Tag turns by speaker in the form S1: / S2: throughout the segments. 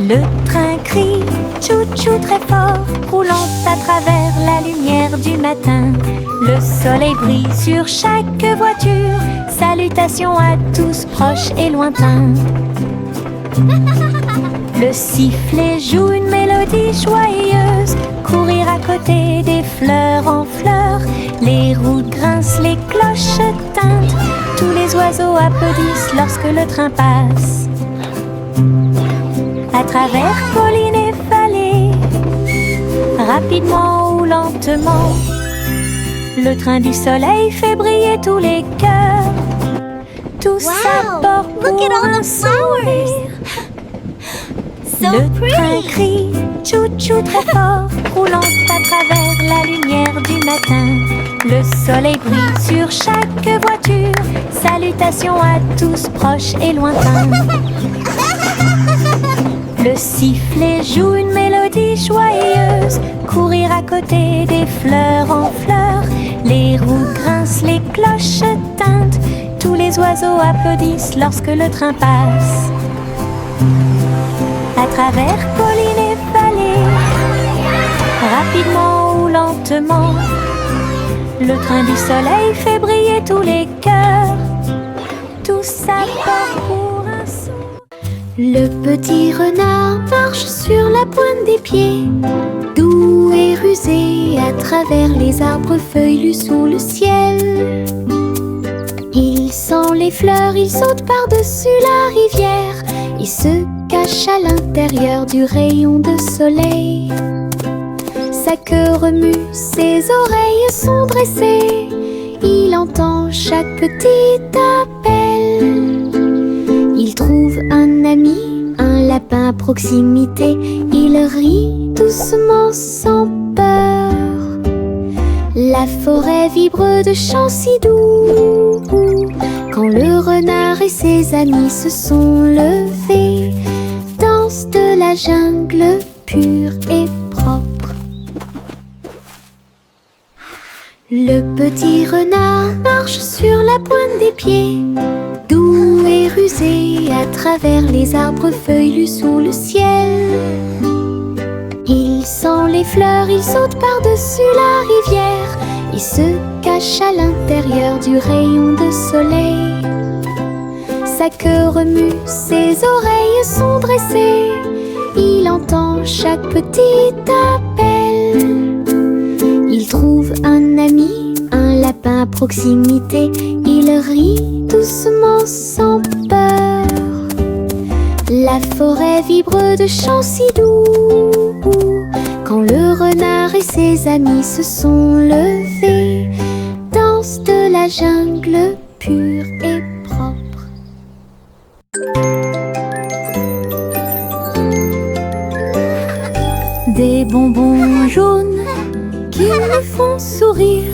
S1: Le train crie tchou-tchou très fort, roulant à travers la lumière du matin. Le soleil brille sur chaque voiture, salutations à tous proches et lointains. Le sifflet joue une mélodie joyeuse, courir à côté des fleurs en fleurs. Les roues grincent, les cloches tintent, tous les oiseaux applaudissent lorsque le train passe. À travers collines et vallées, rapidement ou lentement, le train du soleil fait briller tous les cœurs. Tous à bord pour un sourire. Le train crie tchou-tchou très fort, roulant à travers la lumière du matin. Le soleil brille sur chaque voiture, salutations à tous proches et lointains. Le sifflet joue une mélodie joyeuse, courir à côté des fleurs en fleurs. Les roues grincent, les cloches tintent, tous les oiseaux applaudissent lorsque le train passe. À travers collines et vallées, rapidement ou lentement, le train du soleil fait briller tous les cœurs. Tous à bord pour un saut. Le petit renard marche sur la pointe des pieds, doux et rusé à travers les arbres feuillus sous le ciel. Il sent les fleurs, il saute par-dessus la rivière, il se cache à l'intérieur du rayon de soleil. Sa queue remue, ses oreilles sont dressées, il entend chaque petit appel. Il trouve un ami, un lapin à proximité, il rit doucement sans peur. La forêt vibre de chants si doux, quand le renard et ses amis se sont levés, danse de la jungle pure et propre. Le petit renard marche sur la pointe des pieds, doux et rusé à travers les arbres feuillus sous le ciel. Il sent les fleurs, il saute par-dessus la rivière, il se cache à l'intérieur du rayon de soleil. Sa queue remue, ses oreilles sont dressées, il entend chaque petit appel. Il trouve un ami, un lapin à proximité, il rit doucement sans peur. La forêt vibre de chants si doux, quand le renard et ses amis se sont levés, danse de la jungle pure et propre. Des bonbons jaunes qui me font sourire,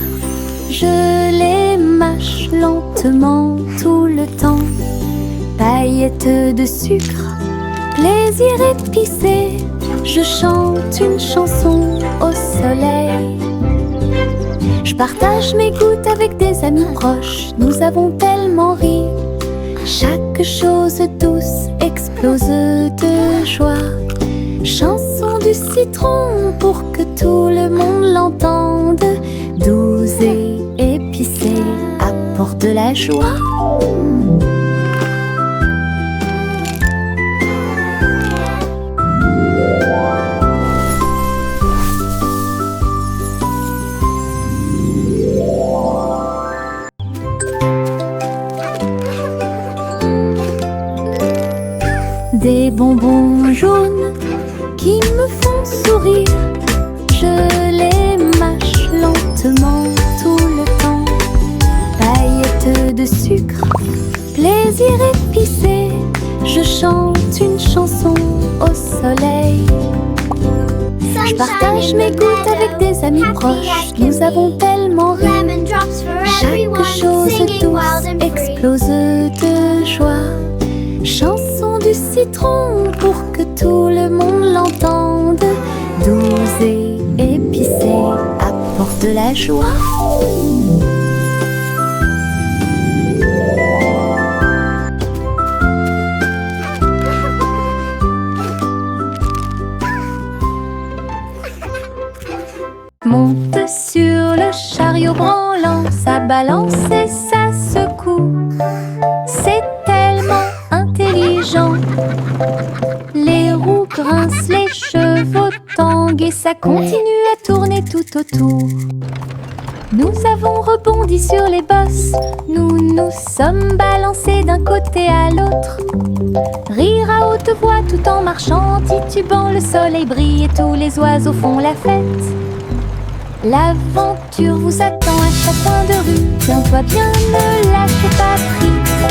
S1: je les mâche lentement tout le temps. Paillettes de sucre, plaisir épicé, je chante une chanson au soleil. Je partage mes gouttes avec des amis proches, nous avons tellement ri. Chaque chose douce explose de joie. Chanson du citron pour que tout le monde l'entende. Doux et épicé, apporte de la joie. Des bonbons jaunes qui me font sourire, je les mâche lentement tout le temps. Paillettes de sucre, plaisir épicé, je chante une chanson au soleil. Je partage mes gouttes avec des amis proches, nous avons tellement ri. Chaque chose douce explose de joie. Chanson du citron pour que tout le monde l'entende. Doux et épicé, apporte de la joie. Monte sur le chariot branlant, ça balance et ça secoue. C'est tellement intelligent. Les roues grincent, les chevaux tanguent et ça continue à tourner tout autour. Nous avons rebondi sur les bosses, nous nous sommes balancés d'un côté à l'autre. Rire à haute voix tout en marchant, titubant, le soleil brille et tous les oiseaux font la fête. L'aventure vous attend à chaque coin de rue, tiens-toi bien, ne lâche pas prise.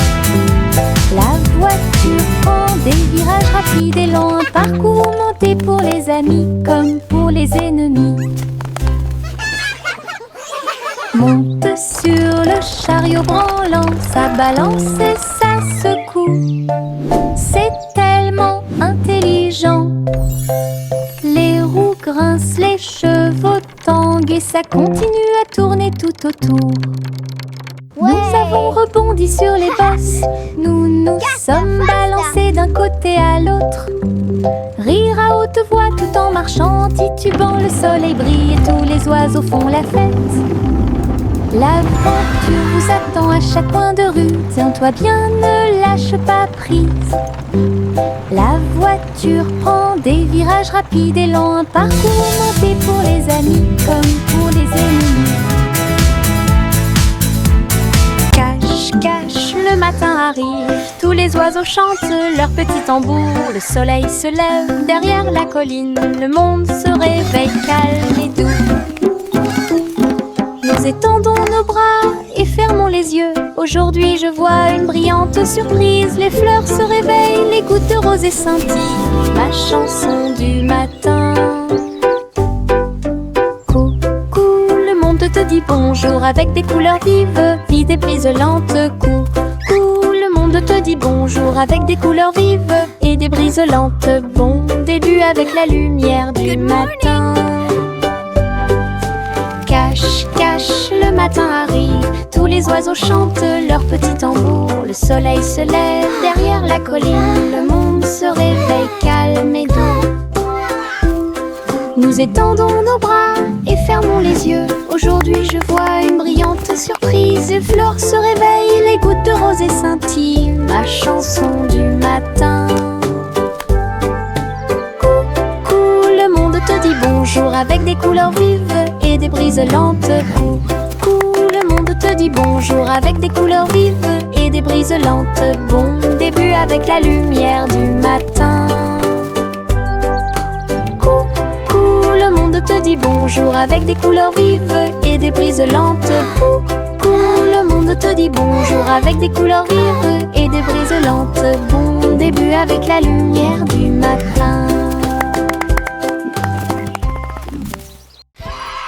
S1: La voiture prend des virages rapides et longs, un parcours monté pour les amis comme pour les ennemis. Monte sur le chariot branlant, ça balance et ça secoue. C'est tellement intelligent. Les roues grincent, les chevaux tanguent et ça continue à tourner tout autour. Ouais. Nous avons rebondi sur les bosses, nous nous sommes balancés d'un côté à l'autre. Rire à haute voix tout en marchant, titubant, le soleil brille et tous les oiseaux font la fête. L'aventure vous attend à chaque coin de rue, tiens-toi bien, ne lâche pas prise. La voiture prend des virages rapides et longs, un parcours monté pour les amis comme pour les ennemis. Cache, cache, le matin arrive, tous les oiseaux chantent leur petit tambour. Le soleil se lève derrière la colline, le monde se réveille calme et doux. Nous étendons nos bras et fermons les yeux. Aujourd'hui je vois une brillante surprise. Les fleurs se réveillent, les gouttes de rosée scintillent. Ma chanson du matin. Coucou, le monde te dit bonjour avec des couleurs vives, vives et briselantes. Coucou, le monde te dit bonjour avec des couleurs vives et des briselantes. Bon début avec la lumière du matin. Cache, cache, le matin arrive, tous les oiseaux chantent leur petit tambour. Le soleil se lève derrière la colline, le monde se réveille calme et doux. Nous étendons nos bras et fermons les yeux. Aujourd'hui je vois une brillante surprise. Les fleurs se réveillent, les gouttes de rosée scintillent. Ma chanson du matin. Coucou, le monde te dit bonjour avec des couleurs vives et des briselantes. Coucou, le monde te dit bonjour avec des couleurs vives et des briselantes. Bon début avec la lumière du matin. Coucou, le monde te dit bonjour avec des couleurs vives et des briselantes. Coucou, le monde te dit bonjour avec des couleurs vives et des briselantes. Bon début avec la lumière du matin.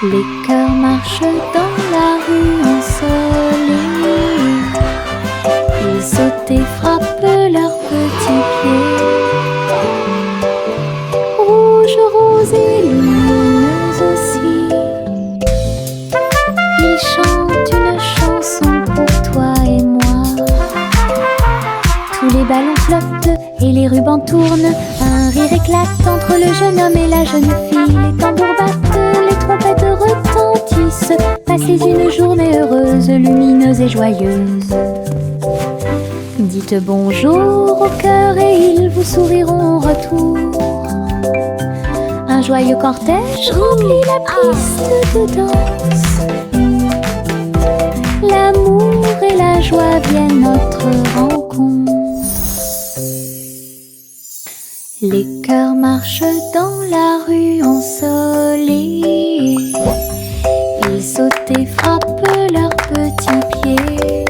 S1: Les cœurs marchent dans la rue ensoleillée. Ils sautent et frappent leurs petits pieds. Rouge, rose et lumineuse aussi. Ils chantent une chanson pour toi et moi. Tous les ballons flottent et les rubans tournent. Un rire éclate entre le jeune homme et la jeune fille. Les tambours battent, les trompettes retentissent. Passez une journée heureuse, lumineuse et joyeuse. Dites bonjour au cœur et ils vous souriront en retour. Un joyeux cortège remplit la piste de danse. L'amour et la joie viennent notre rencontre. Les cœurs marchent dans la rue ensoleillée. Ils sautent et frappent leurs petits pieds.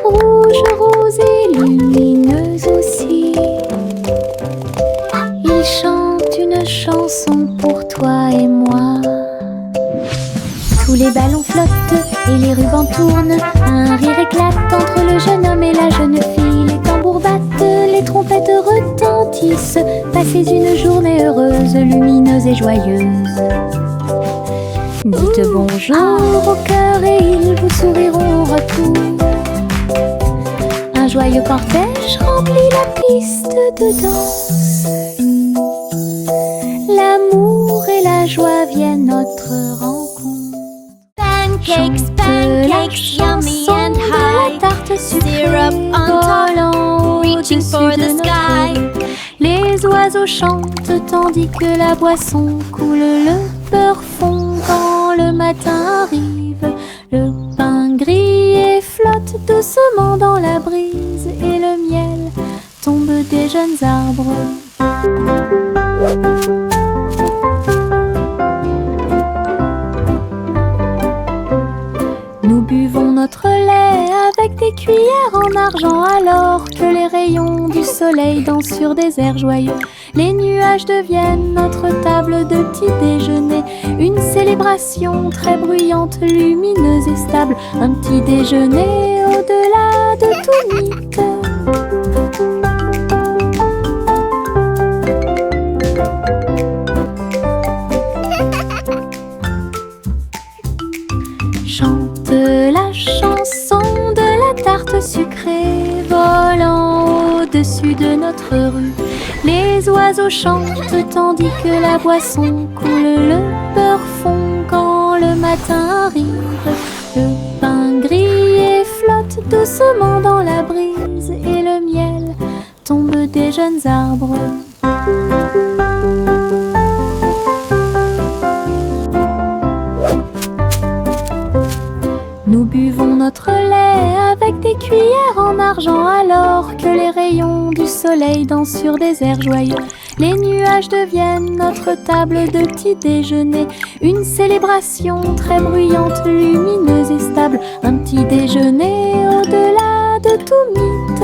S1: Rouge, rose et lumineuse aussi. Ils chantent une chanson pour toi et moi. Tous les ballons flottent et les rubans tournent. Un rire éclate entre le jeune homme et la jeune fille. Les tambours battent, les trompettes retentissent. Passez une journée heureuse, lumineuse et joyeuse. Dites bonjour au cœur et ils vous souriront en retour. Un joyeux cortège remplit la piste de danse. L'amour et la joie vienne notre rencontre.
S2: Pancakes, pancakes, yummy and high.
S1: Tarte sucrée
S2: Syrup on top,
S1: volant
S2: reaching
S1: au-dessus
S2: for
S1: de
S2: the
S1: notre
S2: sky.
S1: rue. Les oiseaux chantent tandis que la boisson coule. Le beurre fond quand le matin arrive. Le pain grille et flotte doucement dans la brise. Et le miel tombe des jeunes arbres. Nous buvons notre lait avec des cuillères en argent alors que les rayons du soleil dansent sur des airs joyeux. Les nuages deviennent notre table de petit déjeuner, une célébration très bruyante, lumineuse et stable, un petit déjeuner au-delà de tout mythe. Chante la chanson de la tarte sucrée volant au-dessus de notre rue. Les oiseaux chantent tandis que la boisson coule. Le beurre fond quand le matin arrive. Le pain grille et flotte doucement dans la brise. Et le miel tombe des jeunes arbres. Nous buvons notre lait avec des cuillères en argent alors que les rayons du soleil dansent sur des airs joyeux. Les nuages deviennent notre table de petit déjeuner, une célébration très bruyante, lumineuse et stable, un petit déjeuner au-delà de tout mythe.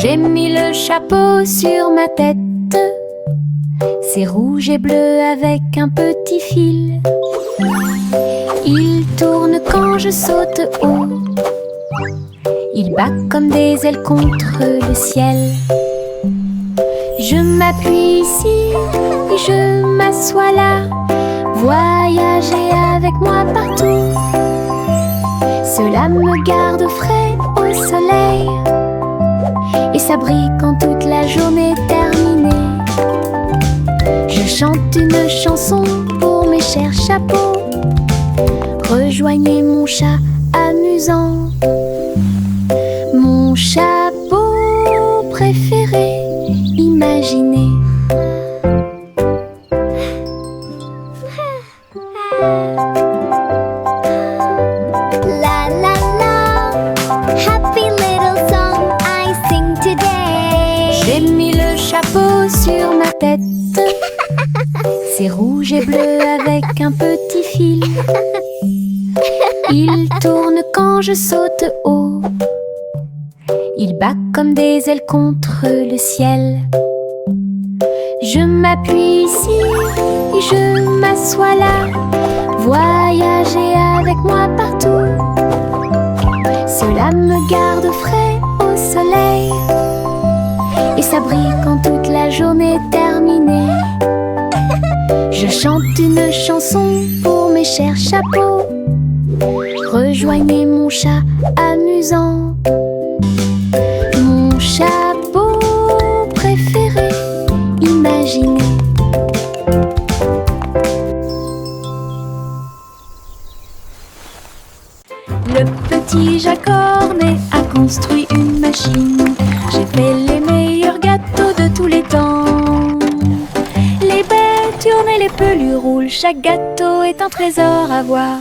S1: J'ai mis le chapeau sur ma tête, c'est rouge et bleu avec un petit fil. Il tourne quand je saute haut, il bat comme des ailes contre le ciel. Je m'appuie ici et je m'assois là, voyager avec moi partout. Cela me garde frais au soleil et ça brille quand toute la journée est terminée. Je chante une chanson pour mes chers chapeaux. Rejoignez mon chat amusant. Mon chapeau préféré, imaginez.
S2: La la la, happy little song I sing today.
S1: J'ai mis le chapeau sur ma tête, c'est rouge et bleu avec un petit fil. Il tourne quand je saute haut, il bat comme des ailes contre le ciel. Je m'appuie ici et je m'assois là, voyager avec moi partout. Cela me garde frais au soleil et ça brille quand toute la journée est terminée. Je chante une chanson pour mes chers chapeaux. Rejoignez mon chat amusant. Mon chapeau préféré, imaginez. Le petit Jacques Cornet a construit une machine. J'ai fait les meilleurs gâteaux de tous les temps. Les baies tournent et les pelules roulent. Chaque gâteau est un trésor à voir.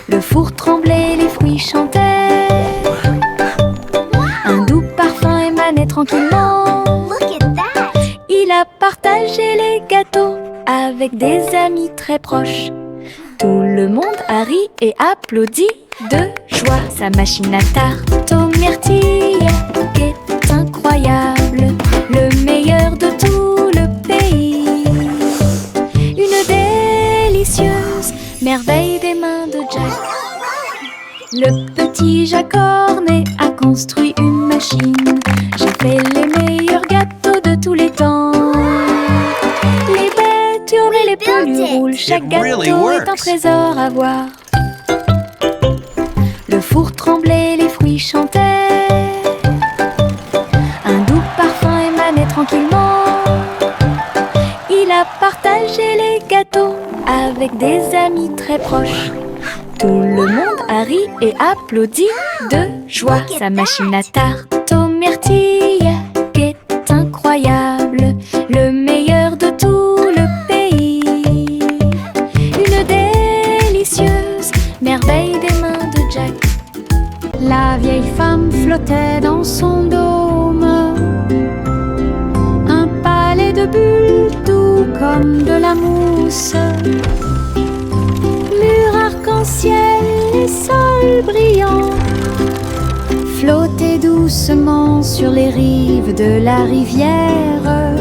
S1: Le four tremblait, les fruits chantaient. Un doux parfum émanait tranquillement.
S2: Look at that.
S1: Il a partagé les gâteaux avec des amis très proches. Tout le monde a ri et applaudi de joie. Sa machine à tarte aux myrtilles est incroyable, le meilleur de tout le pays. Une délicieuse merveille des mains de Jack. Le petit Jacques Cornet a construit une machine. J'ai fait les meilleurs gâteaux de tous les temps. chaque
S3: It really
S1: gâteau est un
S3: works.
S1: trésor à voir. Le four tremblait, les fruits chantaient. Un doux parfum émanait tranquillement. Il a partagé les gâteaux avec des amis très proches. Tout le monde a ri et applaudi de joie. Sa machine à tarte aux myrtilles est incroyable, le meilleur de tout le pays. Une délicieuse merveille des mains de Jack. La vieille femme flottait dans son dôme, un palais de bulles doux comme de la mousse. Mur arc-en-ciel et sol brillant, flottaient doucement sur les rives de la rivière.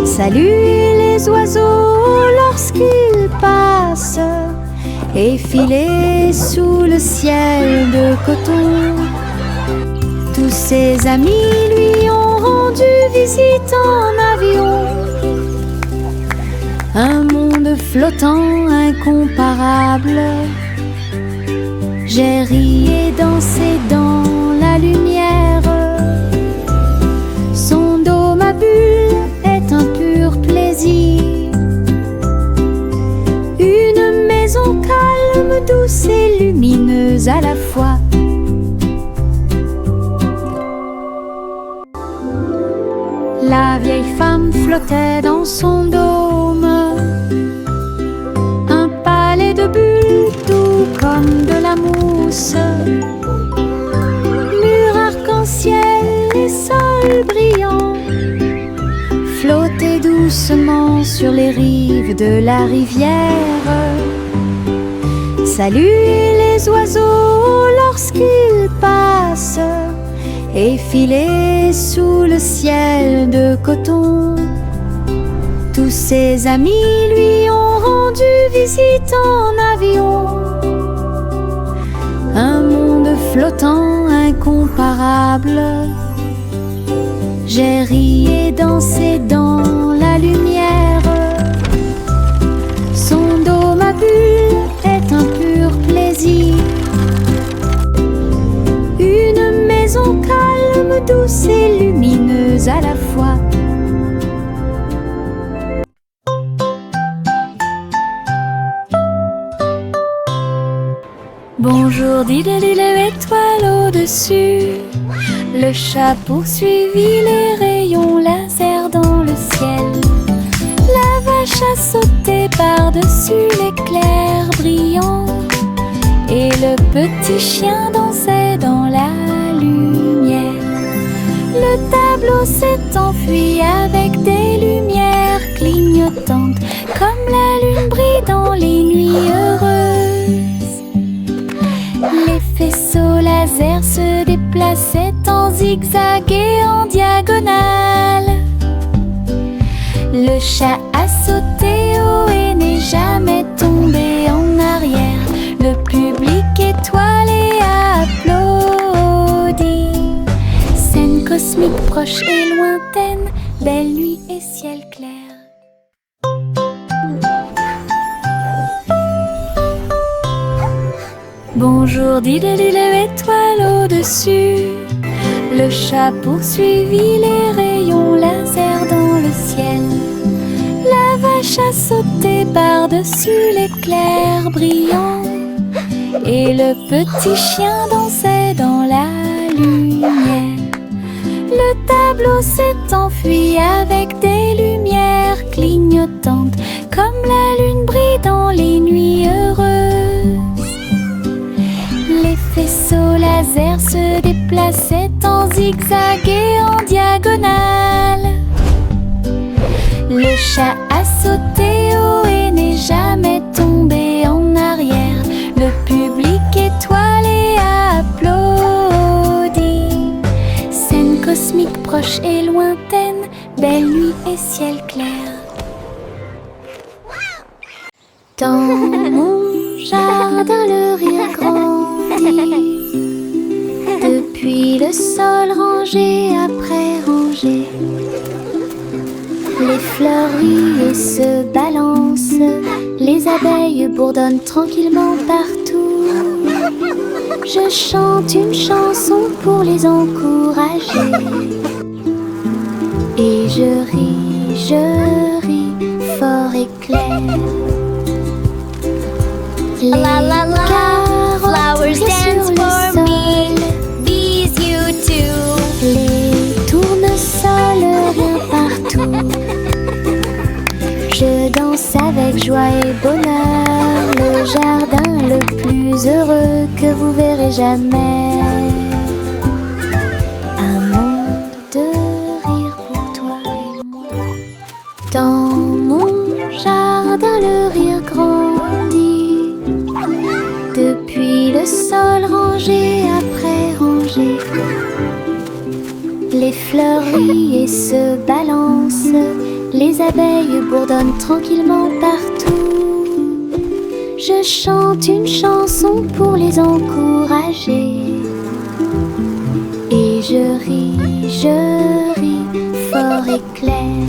S1: Salut les oiseaux lorsqu'ils passent, effilés sous le ciel de coton. Tous ses amis lui ont rendu visite en avion. Un monde flottant incomparable. J'ai ri et dansé dans la lumière. Son dôme à bulles est un pur plaisir. Une maison calme, douce et lumineuse à la fois. La vieille femme flottait dans son dôme, un palais de bulles doux comme de la mousse. Mur arc-en-ciel et sol brillant, flottaient doucement sur les rives de la rivière. Salut les oiseaux lorsqu'ils passent, effilés sous le ciel de coton. Tous ses amis lui ont rendu visite en avion. Un monde flottant incomparable. J'ai ri et dansé dans la lumière. Son dôme à bulles est un pur plaisir. Une maison calme, douce et lumineuse à la fois. Bonjour, dit l'étoile au-dessus. Le chat poursuivit les rayons laser dans le ciel. La vache a sauté par-dessus l'éclair brillant. Et le petit chien dansait dans la lumière. Le tableau s'est enfui avec des lumières clignotantes, comme la lune brille dans les nuits heureuses. Les faisceaux laser se déplaçaient en zigzag et en diagonale. Le chat a sauté haut et n'est jamais tombé en arrière. Le public étoilé a applaudi. Scène cosmique proche et lointaine, belle nuit et ciel clair. Bonjour, dit l'étoile au-dessus. Le chat poursuivit les rayons laser dans le ciel. La vache a sauté par-dessus l'éclair brillant. Et le petit chien dansait dans la lumière. Le tableau s'est enfui avec des lumières clignotantes, comme la lune brille dans les nuits heureuses. Les faisceaux laser se déplaçaient en zigzag et en diagonale. Le chat a sauté haut et n'est jamais tombé en arrière. Le public étoilé a applaudi. Scène cosmique proche et lointaine, belle nuit et ciel clair. Dans mon jardin, le rire grandit. Depuis le sol rangé après rangé, les fleurs rient et se balancent, les abeilles bourdonnent tranquillement partout. Je chante une chanson pour les encourager. Et je ris fort et clair. Les
S2: La la la, flowers dance for me, bees you too.
S1: Les tournesols rien partout. Je danse avec joie et bonheur, le jardin le plus heureux que vous verrez jamais. Un monde de rire pour toi et moi. Dans mon jardin le rire grandit, depuis le sol rangé après rangé. Les fleurs rient et se balancent, les abeilles bourdonnent tranquillement partout. Je chante une chanson pour les encourager. Et je ris fort et clair.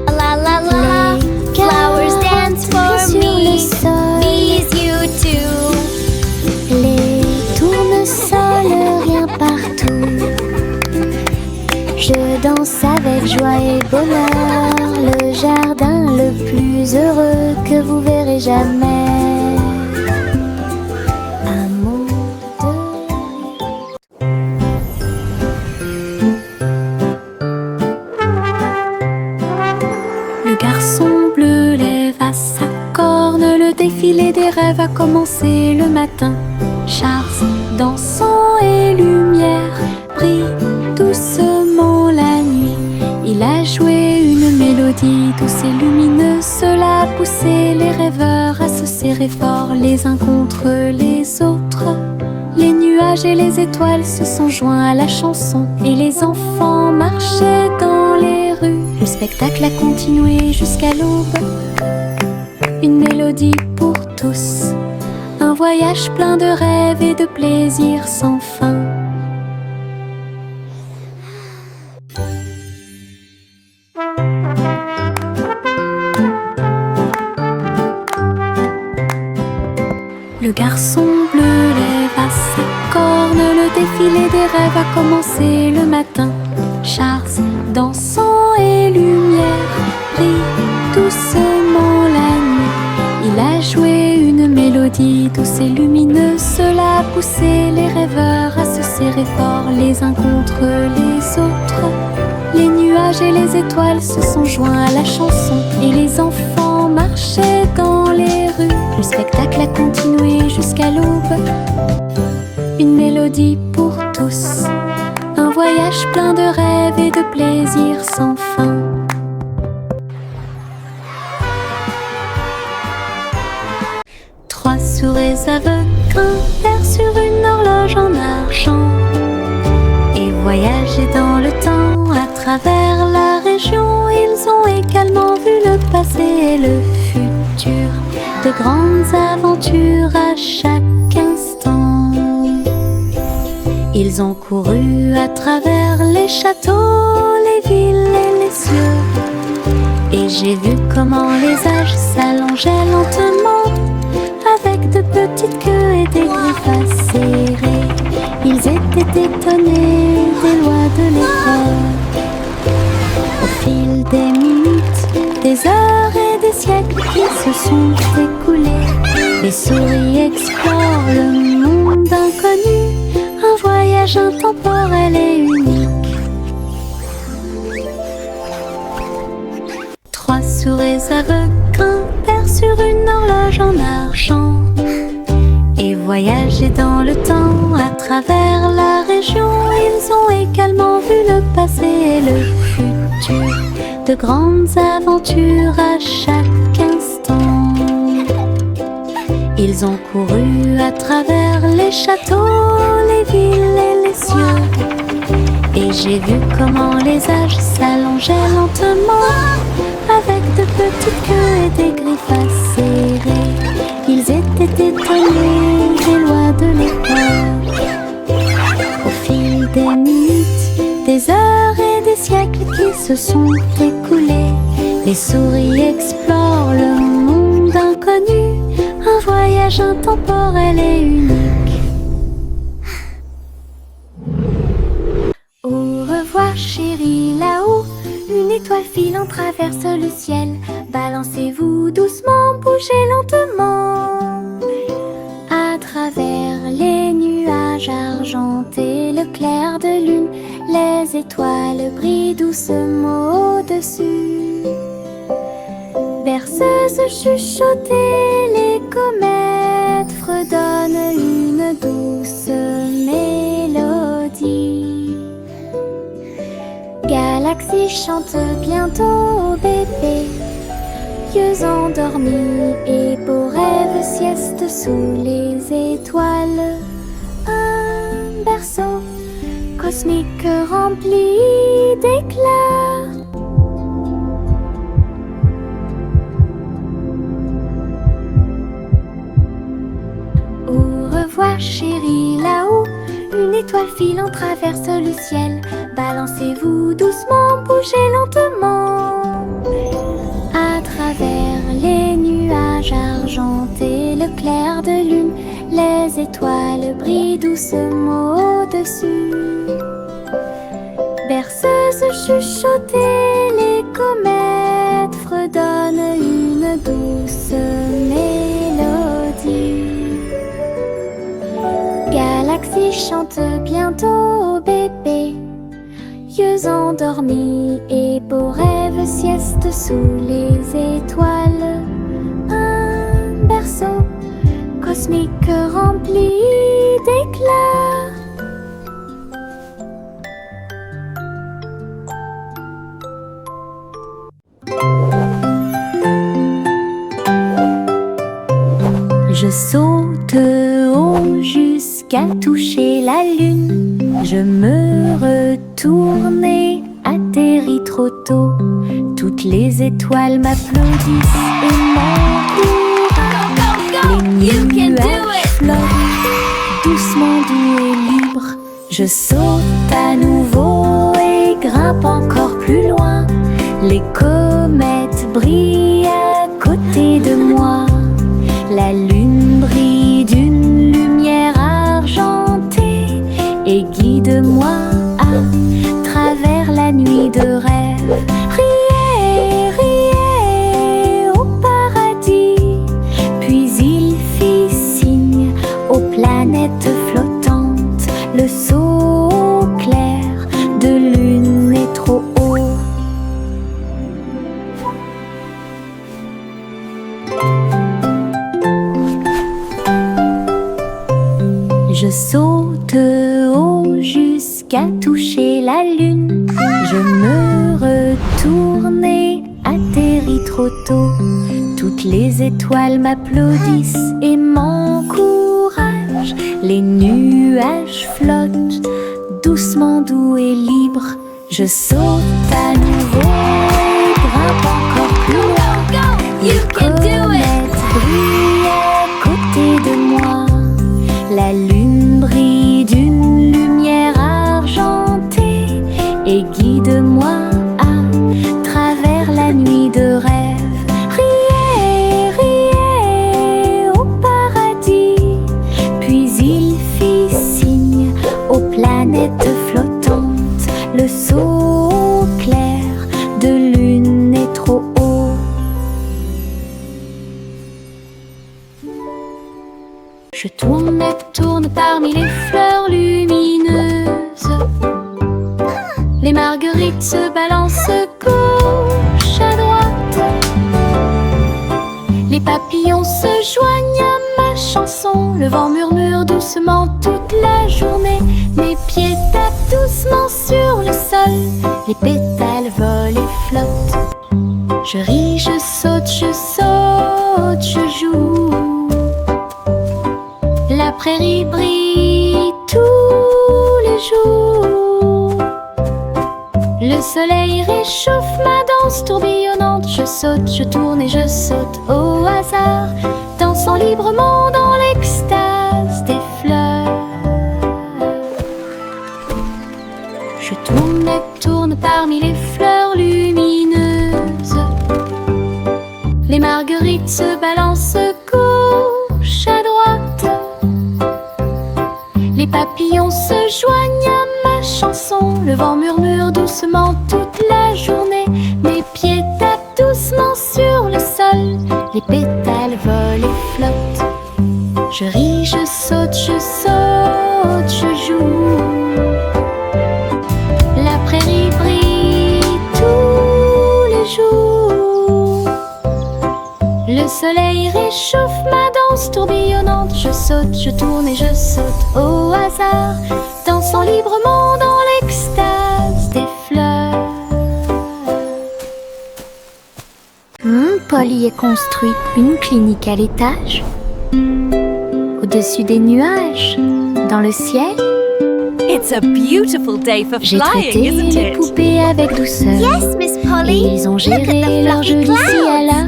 S2: La la la, flowers dance for me, bees you too.
S1: Les tournesols rien partout. Je danse avec joie et bonheur, le jardin le plus heureux que vous verrez jamais. Un monde de rire. Le garçon bleu lève à sa corne, le défilé des rêves a commencé le matin. Charles, dansant et lumière, brille doucement la nuit. Il a joué une mélodie douce et lumineuse. Cela a poussé les rêveurs à se serrer fort les uns contre les autres. Les nuages et les étoiles se sont joints à la chanson et les enfants marchaient dans les rues. Le spectacle a continué jusqu'à l'aube. Une mélodie pour tous, un voyage plein de rêves et de plaisirs sans fin. Le garçon bleu lève à sa corne, le défilé des rêves a commencé le matin. Charles, dansant et lumière, brille doucement la nuit. Il a joué une mélodie douce et lumineuse. Cela a poussé les rêveurs à se serrer fort les uns contre les autres. Les nuages et les étoiles se sont joints à la chanson et les enfants marchaient dans les rues. Le spectacle a continué jusqu'à l'aube. Une mélodie pour tous, un voyage plein de rêves et de plaisirs sans fin. Trois souris aveugles grimpèrent sur une horloge en argent et voyageaient dans le temps à travers la région. Ils ont également vu le passé et le futur, de grandes aventures à chaque instant. Ils ont couru à travers les châteaux, les villes et les cieux. Et j'ai vu comment les âges s'allongeaient lentement, avec de petites queues et des griffes acérées. Ils étaient étonnés des lois de l'époque. Au fil des minutes, des heures et des siècles qui se sont écoulés, les souris explorent le monde inconnu, un voyage intemporel et unique. Trois souris aveugles grimpèrent sur une horloge en argent et voyageaient dans le temps à travers la région. Ils ont également vu le passé et le futur, de grandes aventures à chaque instant. Ils ont couru à travers les châteaux, les villes et les cieux. Et j'ai vu comment les âges s'allongeaient lentement, avec de petites queues et des griffes acérées. Ils étaient étonnés des lois de l'époque. Au fil des minutes, des heures et des siècles qui se sont écoulés. Les souris explorent le monde inconnu, un voyage intemporel et unique. Au revoir chérie, là-haut, une étoile filant traverse le ciel. Balancez-vous doucement, bougez lentement. À travers les nuages argentés, le clair de lune, les étoiles brillent doucement au-dessus. Berceuse chuchotée, les comètes fredonnent une douce mélodie. Galaxie chante bientôt au bébé, yeux endormis et beaux rêves, sieste sous les étoiles. Un berceau cosmique rempli d'éclats. Au revoir chérie, là-haut, une étoile filante traverse le ciel. Balancez-vous doucement, bougez lentement. À travers les nuages argentés, le clair de lune, les étoiles brillent doucement au-dessus. Berceuse chuchotée, les comètes fredonnent une douce mélodie. Galaxie chante bientôt au bébé, yeux endormis et beaux rêves, sieste sous les étoiles. Un berceau cosmique rempli d'éclats. Je saute haut jusqu'à toucher la lune. Je me retourne et atterris trop tôt. Toutes les étoiles m'applaudissent et m'encouragent. Les nuages flottent doucement, doux et libres. Je saute à nouveau et grimpe encore plus loin. Les comètes brillent à côté de moi. La lune brille d'une lumière argentée et guide-moi à travers la nuit de rêve. Riez, riez au paradis. Puis il fit signe aux planètes flottantes. Le saut clair de lune est trop haut. Je saute haut jusqu'à toucher la lune. Je me retourne et atterris trop tôt. Toutes les étoiles m'applaudissent et m'encouragent. Les nuages flottent doucement, doux et libres. Je saute à nouveau et grimpe encore plus loin. Les comètes brillent à côté de moi. La lune brille d'une lumière argentée et guide-moi à travers la nuit de rêve. Riez, riez au paradis. Puis il fit signe aux planètes flottantes. Le saut clair de lune est trop haut. Je tourne et tourne parmi les fleurs lumineuses. Les marguerites se balancent gauche à droite. Les papillons se joignent à ma chanson. Le vent murmure doucement toute la journée. Mes pieds tapent doucement sur le sol. Les pétales volent et flottent. Je ris, je saute, je joue. La prairie brille tous les jours. Le soleil réchauffe ma danse tourbillonnante. Je saute, je tourne et je saute au hasard, dansant librement dans l'extase des fleurs. Je tourne et tourne parmi les fleurs lumineuses. Les marguerites se balancent gauche à droite. Les papillons se joignent à ma chanson. Le vent murmure doucement toute la journée. Mes pieds tapent doucement sur le sol. Les pétales volent et flottent. Je ris, je saute, je joue. La prairie brille tous les jours. Le soleil réchauffe ma danse tourbillonnante. Je saute, je tourne et je saute au hasard, dansant librement dans l'extase des fleurs. Polly a construit une clinique à l'étage, au-dessus des nuages, dans le ciel.
S3: It's a beautiful day for
S1: J'ai
S3: flying,
S1: traité
S3: isn't
S1: les
S3: it?
S1: poupées avec douceur.
S2: Yes, Miss
S1: Et
S2: Polly.
S1: ils ont
S2: Look at
S1: géré
S2: the
S1: leur jeu
S2: fluffy
S1: d'ici à
S2: clouds.
S1: là.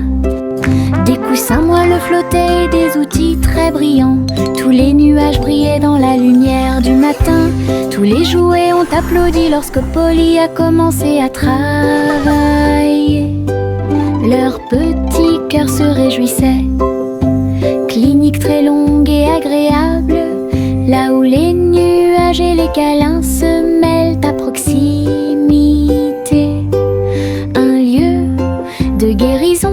S1: Des coussins moelleux flottaient et des outils très brillants. Tous les nuages brillaient dans la lumière du matin. Tous les jouets ont applaudi lorsque Polly a commencé à travailler. Leur petit cœur se réjouissait. Clinique très longue et agréable, là où les nuages et les câlins se mêlent à proximité. Un lieu de guérison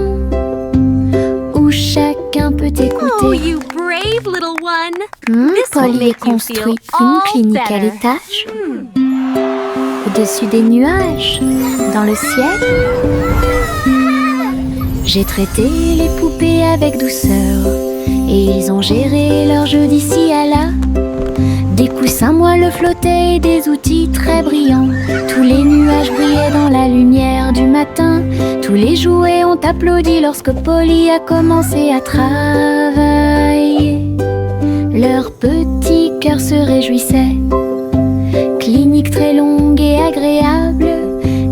S1: où chacun peut écouter.
S3: Oh, you brave little one. This will
S1: Polly a
S3: make you
S1: construit
S3: feel
S1: une
S3: all
S1: clinique à
S3: better.
S1: l'étage, au-dessus des nuages, dans le ciel. J'ai traité les poupées avec douceur et ils ont géré leur jeu d'ici à là. Des coussins moelleux flottaient et des outils très brillants. Tous les nuages brillaient dans la lumière du matin. Tous les jouets ont applaudi lorsque Polly a commencé à travailler. Leur petit cœur se réjouissait. Clinique très longue et agréable,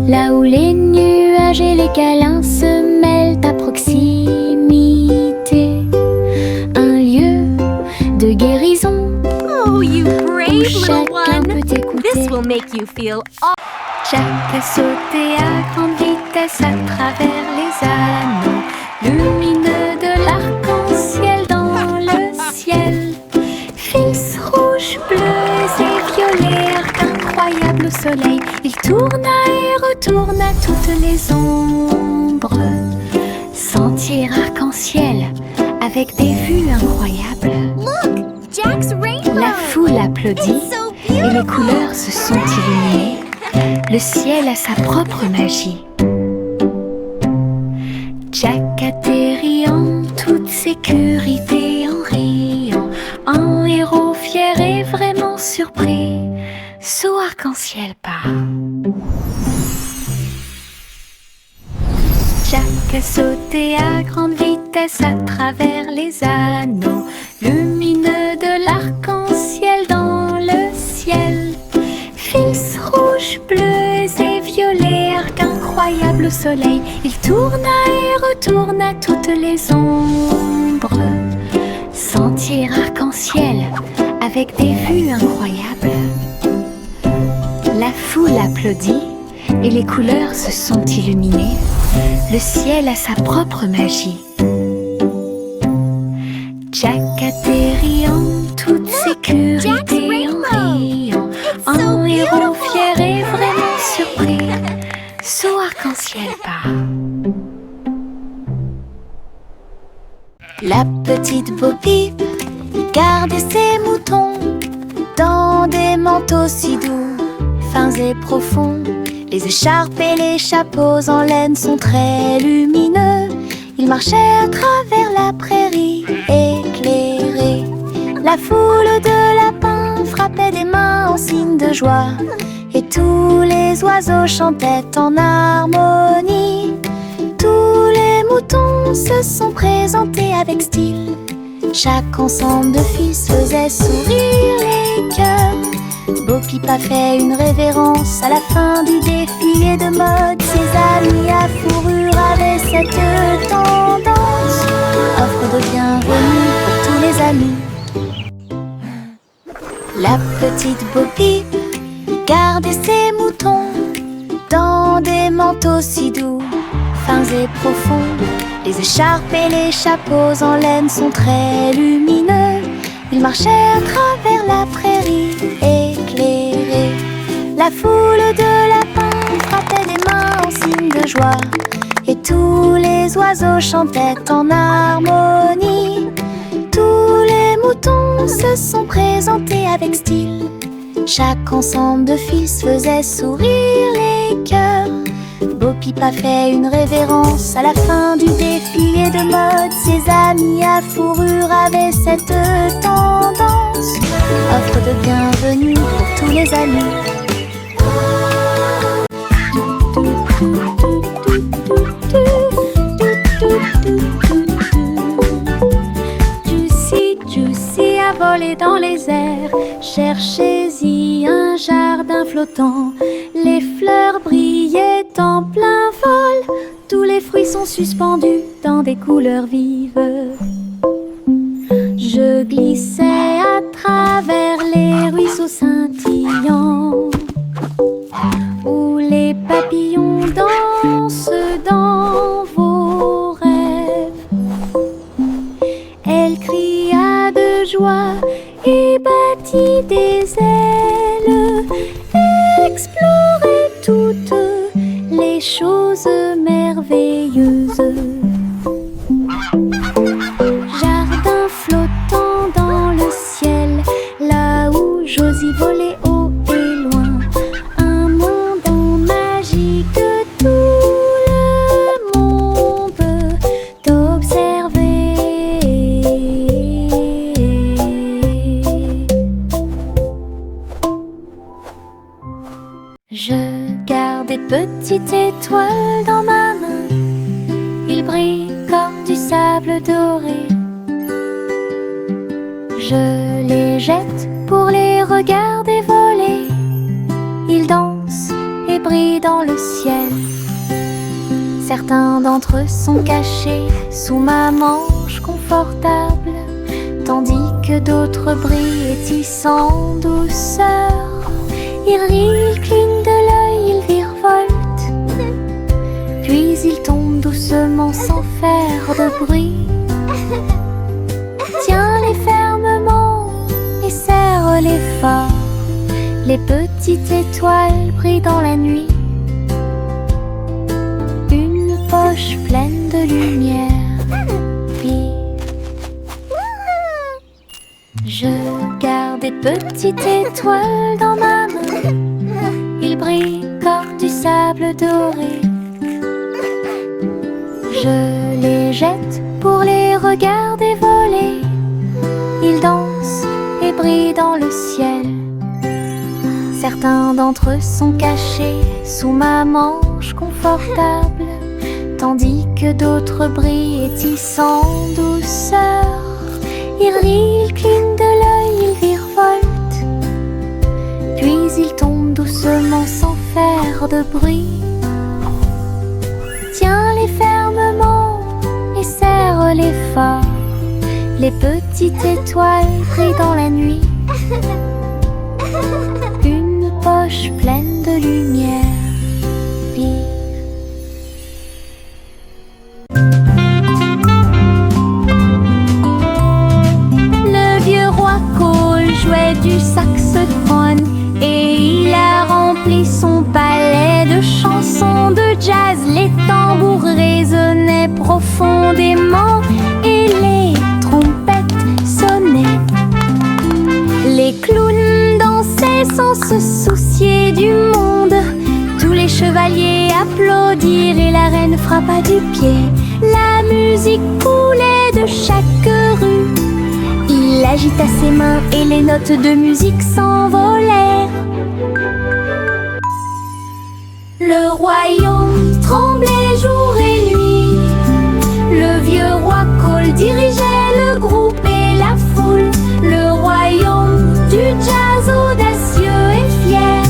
S1: là où les nuages et les câlins se mêlent à proximité. Un lieu de guérison
S3: Oh, you brave
S1: où
S3: little
S1: chacun
S3: one.
S1: peut écouter.
S3: This will make you feel all...
S1: Jack a sauté à grande vitesse à travers les anneaux lumineux de l'arc-en-ciel dans le ciel. Fils rouges, bleus et violets, arc incroyable au soleil. Il tourna et retourna toutes les ombres. Sentier arc-en-ciel avec des vues incroyables.
S2: Look, Jack's rainbow.
S1: La foule applaudit
S2: It's so
S1: et les
S2: beautiful.
S1: couleurs se sont illuminées. Le ciel a sa propre magie. Jack atterrit en toute sécurité en riant, en héros fier et vraiment surpris, sous arc-en-ciel part. Jack a sauté à grande vitesse à travers les anneaux lumineux de l'arc-en-ciel dans le ciel. Fils rouges, bleus et violets, arc incroyable au soleil. Il tourna et retourna toutes les ombres. Sentier arc-en-ciel avec des vues incroyables. La foule applaudit et les couleurs se sont illuminées. Le ciel a sa propre magie. Jack atterrit en toute sécurité en riant, en héros fier et vraiment surpris, sous arc-en-ciel part. La petite Bo Peep gardait ses moutons dans des manteaux si doux, fins et profonds. Les écharpes et les chapeaux en laine sont très lumineux. Ils marchaient à travers la prairie éclairée. La foule de lapins frappait des mains en signe de joie, et tous les oiseaux chantaient en harmonie. Tous les moutons se sont présentés avec style. Chaque ensemble de fils faisait sourire les cœurs. Bo Peep a fait une révérence à la fin du défilé de mode. Ses amis à fourrure avaient cette tendance. Offre de bienvenue pour tous les amis. La petite Bo Peep Regardez ces moutons dans des manteaux si doux, fins et profonds. Les écharpes et les chapeaux en laine sont très lumineux. Ils marchaient à travers la prairie éclairée. La foule de lapins frappait des mains en signe de joie, et tous les oiseaux chantaient en harmonie. Tous les moutons se sont présentés avec style. Chaque ensemble de fils faisait sourire les cœurs. Bo Peep a fait une révérence à la fin du défilé de mode. Ses amis à fourrure avaient cette tendance. Offre de bienvenue pour tous les amis. Juicy, Juicy a volé dans les airs. Cherchez-y un jardin flottant. Les fleurs brillaient en plein vol. Tous les fruits sont suspendus dans des couleurs vives. Je glissais à travers les ruisseaux scintillants, où les papillons dansent dans vos rêves. Elle cria de joie et battit des ailes, explorait toutes les choses merveilleuses. Jardin flottant dans le ciel, là où Josie volait haut et loin. Un monde magique, tout le monde t'observait. Je garde des petites étoiles dans ma main. Ils brillent comme du sable doré. Je les jette pour les regarder voler. Ils dansent et brillent dans le ciel. Certains d'entre eux sont cachés sous ma manche confortable, tandis que d'autres brillent et tissent en douceur. Ils rient, ils clignent de l'œil, ils virevoltent, puis ils tombent doucement sans faire de bruit. Tiens-les fermement et serre-les fort. Les petites étoiles brillent dans la nuit. Une poche pleine de lumière vive. Je garde des petites étoiles dans ma main. Ils brillent comme du sable doré. Je les jette pour les regarder voler. Ils dansent et brillent dans le ciel. Certains d'entre eux sont cachés sous ma manche confortable, tandis que d'autres brillent et tissent en douceur. Ils rient, ils clignent de l'œil, ils virevoltent, puis ils tombent doucement sans faire de bruit. Tiens-les fermement et serre-les fort. Les petites étoiles brillent dans la nuit. Une poche pleine de lumière vive. Le vieux roi Cole jouait du saxophone et il a rempli son palais de chansons de jazz. Les tambours résonnaient profondément et les trompettes sonnaient. Les clowns dansaient sans se soucier du monde. Tous les chevaliers applaudirent et la reine frappa du pied. La musique coulait de chaque rue. Il agita ses mains et les notes de musique s'envolèrent. Le royaume tremblait jour et nuit. Le vieux roi Cole dirigeait le groupe et la foule. Le royaume du jazz audacieux et fier,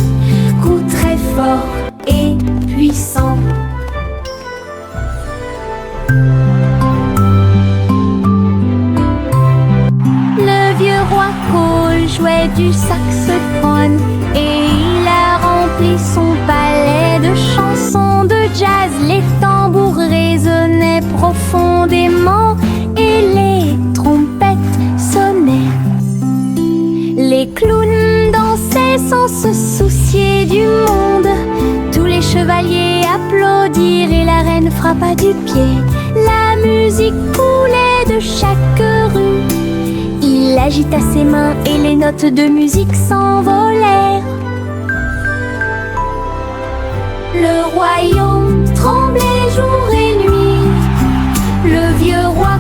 S1: coup très fort et puissant. Le vieux roi Cole jouait du saxophone et il a remplit son palais de chansons de jazz. Les tambours résonnaient profondément et les trompettes sonnaient. Les clowns dansaient sans se soucier du monde. Tous les chevaliers applaudirent et la reine frappa du pied. La musique coulait de chaque rue. Il agita ses mains et les notes de musique s'envolèrent. Le royaume tremblait jour et nuit. Le vieux roi